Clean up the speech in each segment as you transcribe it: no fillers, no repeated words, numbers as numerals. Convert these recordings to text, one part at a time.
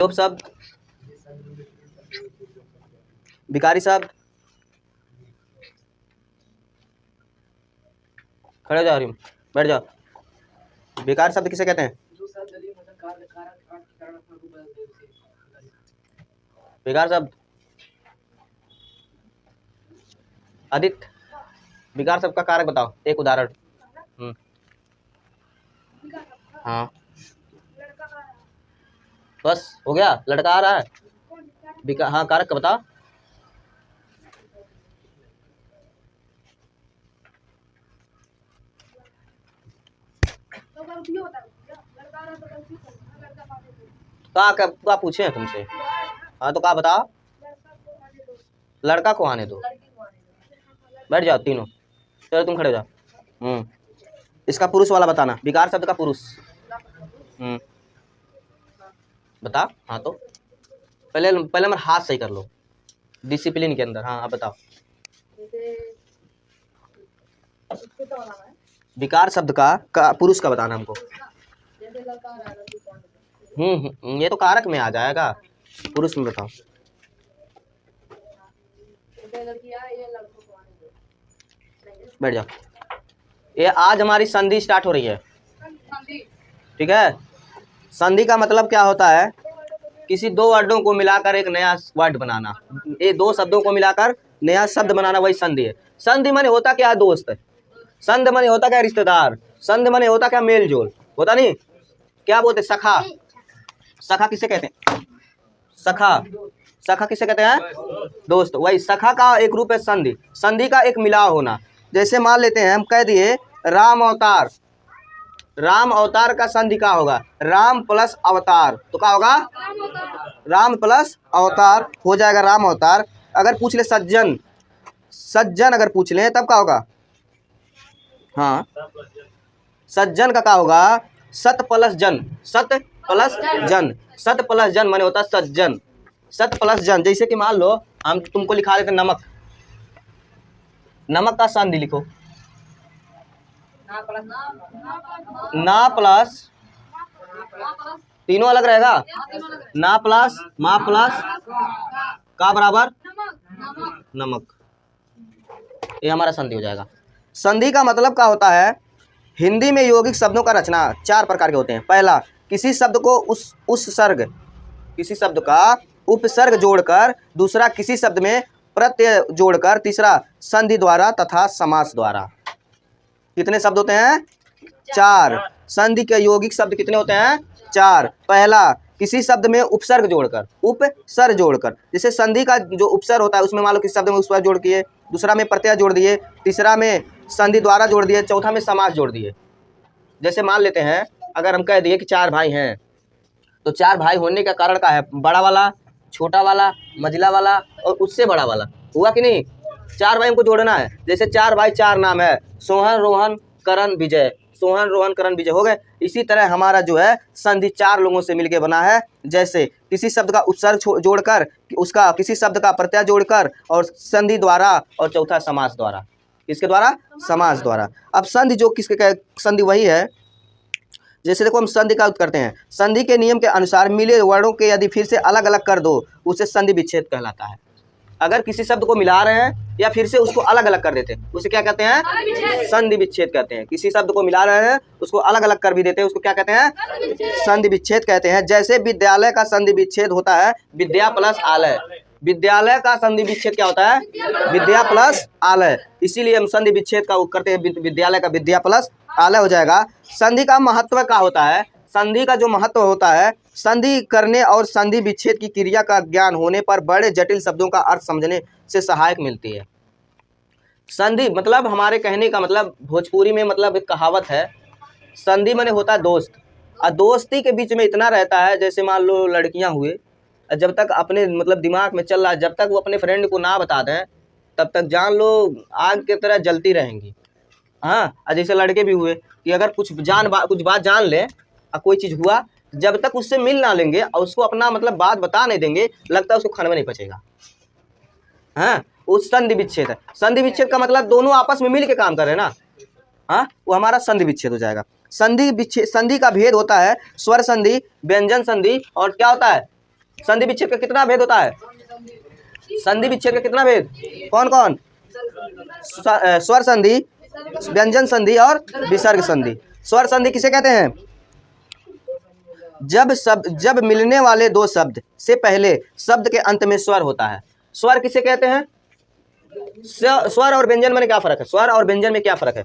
लोभ शब्द, भिखारी शब्द, खड़े हो जाओ, हरिम बैठ जाओ। भिखारी शब्द किसे कहते हैं? भिखार शब्द, आदित्य भिखार शब्द का कारक बताओ, एक उदाहरण। हाँ बस हो गया, लड़का आ रहा है। हाँ कारक का बताओ। क्या पूछे हैं तुमसे? हाँ तो क्या बताओ। लड़का को आने दो, बैठ जाओ तीनों, चलो तुम खड़े हो जाओ। इसका पुरुष वाला बताना, विकार शब्द का पुरुष। बता। हाँ तो पहले मेरा हाथ सही कर लो डिसिप्लिन के अंदर। हाँ आप बताओ। विकार शब्द का पुरुष का बताना हमको। ये तो कारक में आ जाएगा, पुरुष में बताओ। बैठ जाओ। ये आज हमारी संधि स्टार्ट हो रही है, ठीक है। संधि का मतलब क्या होता है? किसी दो वर्डों को मिलाकर एक नया वर्ड बनाना। ये दो शब्दों को मिलाकर नया शब्द बनाना, वही संधि है। संधि माने होता क्या? दोस्त। संध माने होता क्या? रिश्तेदार। संध माने होता क्या? मेल जोल। होता नहीं क्या बोलते? सखा। सखा किसे कहते हैं? सखा। सखा किसे कहते हैं? दोस्त। वही सखा का एक रूप है संधि। संधि का एक मिलाव होना। जैसे मान लेते हैं हम कह दिए राम अवतार। राम अवतार का संधि क्या होगा? राम प्लस अवतार, तो क्या होगा? राम प्लस अवतार हो जाएगा राम अवतार। अगर पूछ ले सज्जन, सज्जन अगर पूछ ले तब क्या होगा? हाँ सज्जन का क्या होगा? सत प्लस जन। सत प्लस जन। सत प्लस जन माने होता सज्जन। सत प्लस जन। जैसे कि मान लो हम तुमको लिखा देते नमक। नमक का संधि लिखो। ना प्लस, तीनों अलग रहेगा। ना प्लस मा प्लस का बराबर नमक। ये हमारा संधि हो जाएगा। संधि का मतलब क्या होता है? हिंदी में यौगिक शब्दों का रचना चार प्रकार के होते हैं। पहला, किसी शब्द को उस सर्ग, किसी शब्द का उपसर्ग जोड़कर। दूसरा, किसी शब्द में प्रत्यय जोड़कर। तीसरा, संधि द्वारा तथा समास द्वारा। कितने शब्द होते हैं? चार। संधि के यौगिक शब्द कितने होते हैं? चार। पहला, किसी शब्द में उपसर्ग जोड़कर। उपसर्ग जोड़कर, जैसे संधि का जो उपसर्ग होता है उसमें मान लो किसी शब्द में उपसर्ग जोड़ दिए, दूसरा में प्रत्यय जोड़ दिए, तीसरा में संधि द्वारा जोड़ दिए, चौथा में समास जोड़ दिए। जैसे मान लेते हैं अगर हम कह दिए कि चार भाई हैं, तो चार भाई होने का कारण क्या है? बड़ा वाला, छोटा वाला, मझला वाला और उससे बड़ा वाला। हुआ कि नहीं? चार भाई हमको जोड़ना है। जैसे चार भाई चार नाम है, सोहन रोहन करण विजय। सोहन रोहन करण विजय हो गए। इसी तरह हमारा जो है संधि चार लोगों से मिलकर बना है। जैसे किसी शब्द का उपसर्ग जोड़कर, उसका किसी शब्द का प्रत्यय जोड़कर, और संधि द्वारा, और चौथा समास द्वारा। किसके द्वारा? समास द्वारा। अब संधि जो किसके संधि वही है। जैसे देखो हम संधि का करते हैं। संधि के नियम के अनुसार मिले वर्णों के यदि फिर से अलग अलग कर दो, उसे संधि विच्छेद कहलाता है। अगर किसी शब्द को मिला रहे हैं या फिर से उसको अलग अलग कर देते हैं, उसे क्या कहते हैं? संधि विच्छेद कहते हैं। किसी शब्द को मिला रहे हैं, उसको अलग अलग कर भी देते हैं, उसको क्या कहते हैं? संधि विच्छेद कहते हैं। जैसे विद्यालय का संधि विच्छेद होता है विद्या प्लस आलय। विद्यालय का संधि विच्छेद क्या होता है? विद्या प्लस आलय। इसीलिए हम संधि विच्छेद का करते हैं, विद्यालय का विद्या प्लस आलय हो जाएगा। संधि का महत्व क्या होता है? संधि का जो महत्व होता है, संधि करने और संधि विच्छेद की क्रिया का ज्ञान होने पर बड़े जटिल शब्दों का अर्थ समझने से सहायक मिलती है। संधि मतलब हमारे कहने का मतलब भोजपुरी में मतलब एक कहावत है, संधि माने होता है दोस्त। और दोस्ती के बीच में इतना रहता है, जैसे मान लो लड़कियां हुए, जब तक अपने मतलब दिमाग में चल रहा है, जब तक वो अपने फ्रेंड को ना बता दें तब तक जान लो आग की तरह जलती रहेंगी। हाँ, और जैसे लड़के भी हुए कि अगर कुछ बात जान ले और कोई चीज़ हुआ, जब तक उससे मिल ना लेंगे और उसको अपना मतलब बात बता नहीं देंगे, लगता है उसको खाने में नहीं पचेगा। हाँ, वो संधि विच्छेद है। संधि विच्छेद का मतलब दोनों आपस में मिल के काम कर रहे हैं ना। हाँ, वो हमारा संधि विच्छेद हो जाएगा। संधि का भेद होता है स्वर संधि, व्यंजन संधि और क्या होता है? संधि विच्छेद का कितना भेद होता है? संधि विच्छेद का कितना भेद? कौन कौन? स्वर संधि, व्यंजन संधि और विसर्ग संधि। स्वर संधि किसे कहते हैं? जब मिलने वाले दो शब्द से पहले शब्द के अंत में स्वर होता है। स्वर किसे कहते हैं? स्वर और व्यंजन में क्या फर्क है? स्वर और व्यंजन में क्या फर्क है?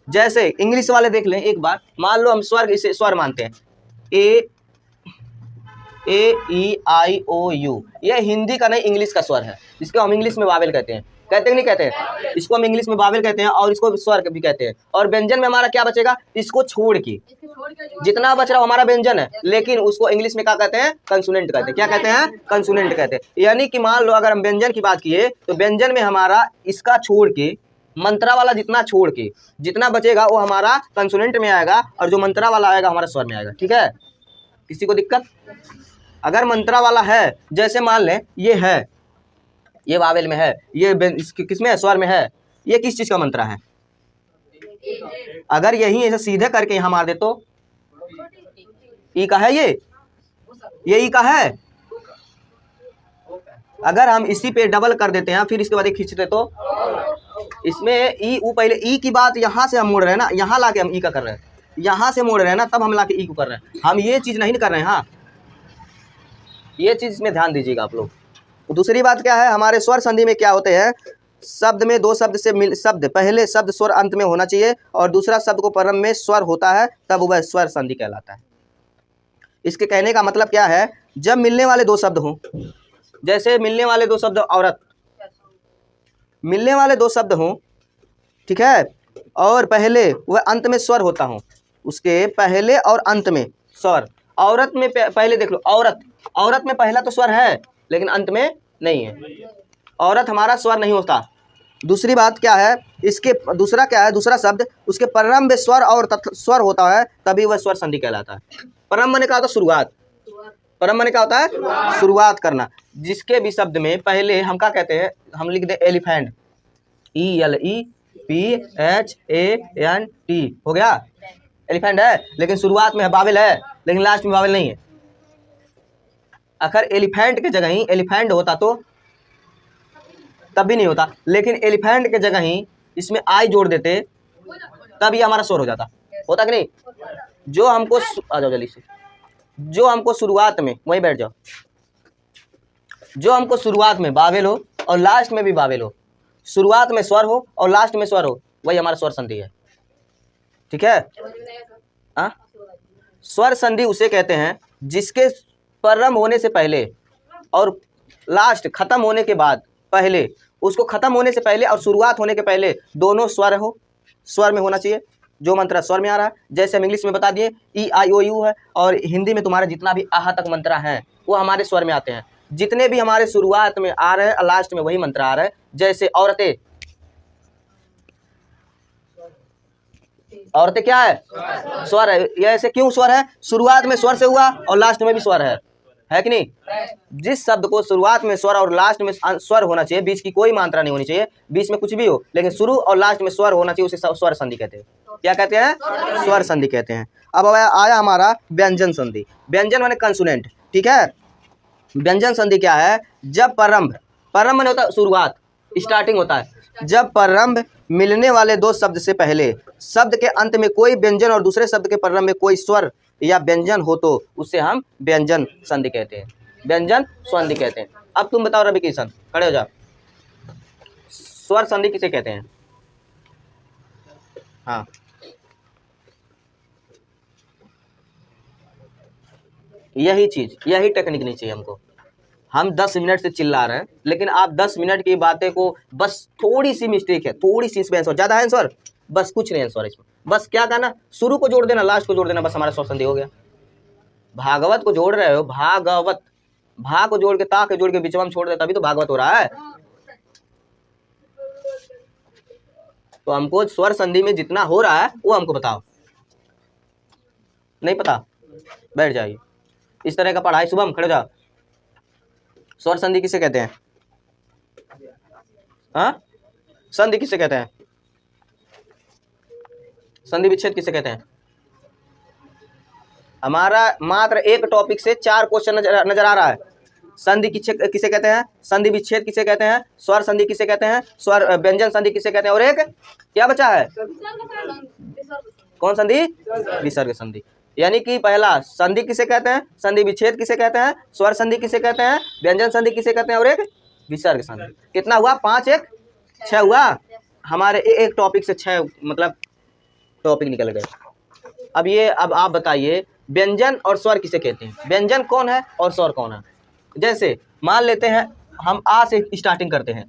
जैसे इंग्लिश वाले देख लें एक बार, मान लो हम स्वर, इसे स्वर मानते हैं, A-E-I-O-U, ये हिंदी का नहीं इंग्लिश का स्वर है, जिसको हम इंग्लिश में वावेल कहते हैं। कहते हैं नहीं कहते हैं? इसको हम इंग्लिश में वावेल कहते हैं और इसको स्वर भी कहते हैं। और व्यंजन में हमारा क्या बचेगा? इसको छोड़ के जितना बच रहा हमारा व्यंजन है, लेकिन उसको इंग्लिश में क्या कहते हैं? कंसोनेंट कहते हैं। क्या कहते हैं? कंसोनेंट कहते हैं। यानी कि मान लो अगर हम व्यंजन की बात किए तो व्यंजन में हमारा इसका छोड़ के, मंत्रा वाला जितना छोड़ के जितना बचेगा वो हमारा कंसोनेंट में आएगा, और जो मंत्रा वाला आएगा हमारा स्वर में आएगा। ठीक है? किसी को दिक्कत? अगर मंत्रा वाला है, जैसे मान लें ये है, ये वावेल में है, ये किसमें है? स्वर में है। ये किस चीज का मंत्रा है? अगर यही ऐसे सीधे करके यहाँ मार दे तो ई का है, ये ई का है। अगर हम इसी पे डबल कर देते हैं फिर इसके बाद खींचते तो इसमें ई ऊ, पहले ई की बात यहाँ से हम मोड़ रहे हैं ना, यहाँ लाके हम ई का कर रहे हैं, यहाँ से मोड़ रहे हैं ना, तब हम लाके ई को कर रहे हैं। हम ये चीज नहीं कर रहे हैं। हाँ, ये चीज इसमें ध्यान दीजिएगा आप लोग। दूसरी बात क्या है, हमारे स्वर संधि में क्या होते हैं? शब्द में दो शब्द से मिल, शब्द पहले शब्द स्वर अंत में होना चाहिए और दूसरा शब्द को प्रारंभ में स्वर होता है, तब वह स्वर संधि कहलाता है। इसके कहने का मतलब क्या है? जब मिलने वाले दो शब्द हों, जैसे मिलने वाले दो शब्द औरत, मिलने वाले दो शब्द हों, ठीक है, और पहले वह अंत में स्वर होता हो, उसके पहले और अंत में स्वर। औरत में पहले देख लो, औरत में पहला तो स्वर है लेकिन अंत में नहीं है। औरत हमारा स्वर नहीं होता। दूसरी बात क्या है, इसके दूसरा क्या है? दूसरा शब्द उसके प्रारंभ में स्वर और स्वर होता है, तभी वह स्वर संधि कहलाता है। प्रारंभ माने क्या होता है? शुरुआत। प्रारंभ माने क्या होता है? शुरुआत करना। जिसके भी शब्द में पहले हम क्या कहते हैं? हम लिख दे एलिफेंट, ELEPHANT, हो गया? एलिफेंट है, लेकिन शुरुआत में वावेल है, लेकिन लास्ट में वावेल नहीं है। अगर एलिफेंट के जगह ही एलिफेंट होता तो तब भी नहीं होता, लेकिन एलिफेंट के जगह ही इसमें आई जोड़ देते तब ये हमारा स्वर हो जाता। होता कि नहीं? जो हमको आ जाओ जल्दी से, जो हमको शुरुआत में, वहीं बैठ जाओ, जो हमको शुरुआत में वावेल हो और लास्ट में भी वावेल हो, शुरुआत में स्वर हो और लास्ट में स्वर हो, वही हमारा स्वर संधि है। ठीक है? हाँ, स्वर संधि उसे कहते हैं जिसके प्रारंभ होने से पहले और लास्ट खत्म होने के बाद, पहले उसको खत्म होने से पहले और शुरुआत होने के पहले दोनों स्वर हो, स्वर में होना चाहिए। जो मंत्रा स्वर में आ रहा है, जैसे हम इंग्लिश में बता दिए EIOU है, और हिंदी में तुम्हारे जितना भी आहा तक मंत्रा हैं वो हमारे स्वर में आते हैं। जितने भी हमारे शुरुआत में आ रहे हैं और लास्ट में वही मंत्र आ रहा है। जैसे औरतें, औरतें क्या है? स्वर है। ये ऐसे क्यों स्वर है? शुरुआत में स्वर से हुआ और लास्ट में भी स्वर है कि नहीं? जिस शब्द को शुरुआत में स्वर और लास्ट में स्वर होना चाहिए, बीच की कोई मात्रा नहीं होनी चाहिए, बीच में कुछ भी हो, लेकिन शुरू और लास्ट में स्वर होना चाहिए, उसे स्वर संधि कहते हैं। क्या कहते हैं? स्वर संधि कहते हैं। अब आया हमारा व्यंजन संधि। व्यंजन माने कंसोनेंट। ठीक है? व्यंजन संधि क्या है? जब प्रारंभ माने होता है शुरुआत, स्टार्टिंग होता है। जब प्रारंभ मिलने वाले दो शब्द से पहले शब्द के अंत में कोई व्यंजन और दूसरे शब्द के प्रारंभ में कोई स्वर या व्यंजन हो तो उसे हम व्यंजन संधि कहते हैं, व्यंजन संधि कहते हैं। अब तुम बताओ रवि किशन, खड़े हो जाओ। स्वर संधि किसे कहते हैं? हाँ, यही चीज, यही टेक्निक नहीं चाहिए हमको। हम 10 मिनट से चिल्ला रहे हैं, लेकिन आप 10 मिनट की बातें को बस थोड़ी सी मिस्टेक है, थोड़ी सी इसमें आंसर ज़्यादा है, आंसर बस कुछ नहीं आंसर इसमें। बस क्या करना, शुरू को जोड़ देना, लास्ट को जोड़ देना, बस हमारा स्वर संधि हो गया। भागवत को जोड़ रहे हो, भागवत, भा को जोड़ के ता के जोड़ के बीच में छोड़ दे, तभी तो भागवत हो रहा है। तो हमको स्वर संधि में जितना हो रहा है वो हमको बताओ। नहीं पता? बैठ जाइए। इस तरह का पढ़ाई सुबह खड़े जाओ। स्वर संधि किसे कहते हैं? हाँ, संधि किसे कहते हैं? संधि विच्छेद किसे कहते हैं? हमारा मात्र एक टॉपिक से 4 क्वेश्चन नजर आ रहा है। संधि किसे कहते हैं, संधि विच्छेद किसे कहते हैं, स्वर संधि किसे कहते हैं, स्वर व्यंजन संधि किसे कहते हैं, और एक क्या बचा है, कौन संधि, विसर्ग संधि। यानी कि पहला संधि किसे कहते हैं, संधि विच्छेद किसे कहते हैं, स्वर संधि किसे कहते हैं, व्यंजन संधि किसे कहते हैं, और एक विसर्ग संधि। कितना हुआ, 5 1 6 हुआ। हमारे एक टॉपिक से 6 मतलब टॉपिक निकल गए। अब आप बताइए व्यंजन और स्वर किसे कहते हैं, व्यंजन कौन है और स्वर कौन है। जैसे मान लेते हैं हम आ से स्टार्टिंग करते हैं,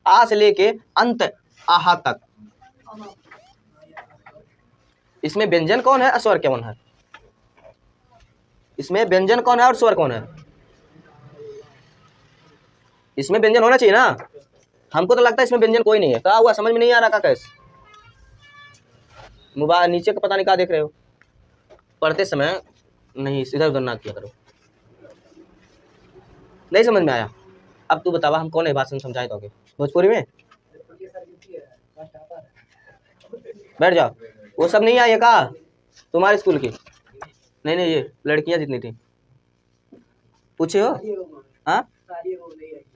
आ से लेके अंत आहा तक, इसमें व्यंजन कौन है और स्वर कौन है, इसमें व्यंजन कौन है और स्वर कौन है, इसमें व्यंजन होना चाहिए ना। हमको तो लगता है इसमें व्यंजन कोई नहीं है। क्या हुआ, समझ में नहीं आ रहा, कैसे मोबाइल नीचे का पता नहीं क्या देख रहे हो, पढ़ते समय नहीं इधर उधर ना किया करो। नहीं समझ में आया, अब तू बतावा हम कौन है भाषण समझाए तो भोजपुरी में, बैठ जाओ। वो सब नहीं आई है का तुम्हारे स्कूल की, नहीं नहीं ये लड़कियां जितनी थी, पूछे हो, हाँ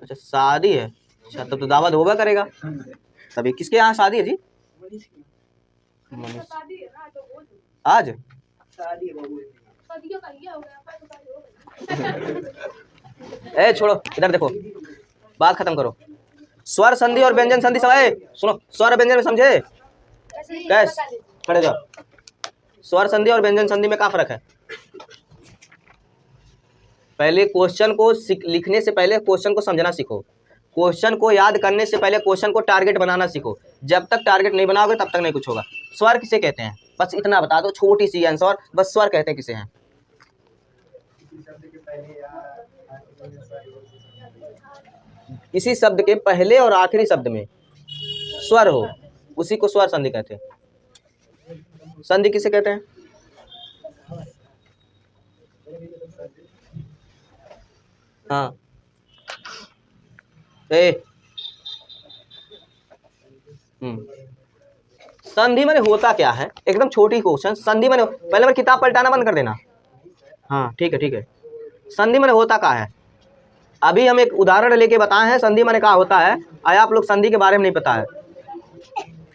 अच्छा शादी है, अच्छा तब तो दावत होगा करेगा। तभी किसके यहाँ शादी है जी, आज ए छोड़ो, इधर देखो, बात खत्म करो। स्वर संधि और व्यंजन संधि सब सुनो, स्वर व्यंजन में समझे कैसे, खड़े जाओ। स्वर संधि और व्यंजन संधि में क्या फर्क है, पहले क्वेश्चन को लिखने से पहले क्वेश्चन को समझना सीखो, क्वेश्चन को याद करने से पहले क्वेश्चन को टारगेट बनाना सीखो। जब तक टारगेट नहीं बनाओगे तब तक नहीं कुछ होगा। स्वर किसे कहते हैं, बस इतना बता दो, छोटी सी आंसर, बस स्वर कहते हैं किसे हैं, किसी शब्द के पहले और आखिरी शब्द में स्वर हो उसी को स्वर संधि कहते हैं। संधि किसे कहते हैं, हाँ संधि माने होता क्या है, एकदम छोटी क्वेश्चन। संधि माने पहले बार किताब पलटाना बंद कर देना, हाँ ठीक है ठीक है। संधि माने होता क्या है, अभी हम एक उदाहरण लेके बताए हैं संधि माने क्या होता है। आया आप लोग संधि के बारे में नहीं पता है,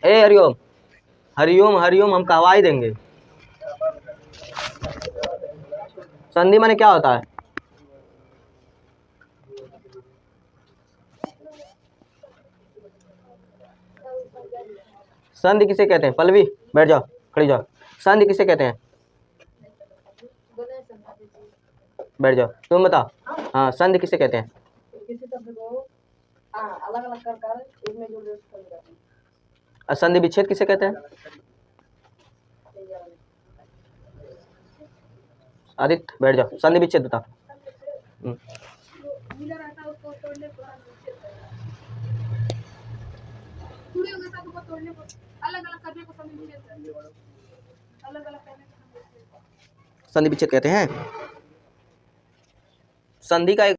ए हरिओम हरिओम हरिओम हम कहवा ही देंगे। संधि माने क्या होता है, संधि किसे कहते हैं, पल्लवी बैठ जाओ, खड़ी जाओ। संधि किसे कहते हैं, बैठ जाओ, तुम बताओ। हाँ संधि किसे कहते हैं, संधि विच्छेद किसे कहते हैं, आदित्य बैठ जाओ, संधि विच्छेद बताओ। संधि विच्छेद कहते हैं। संधि का एक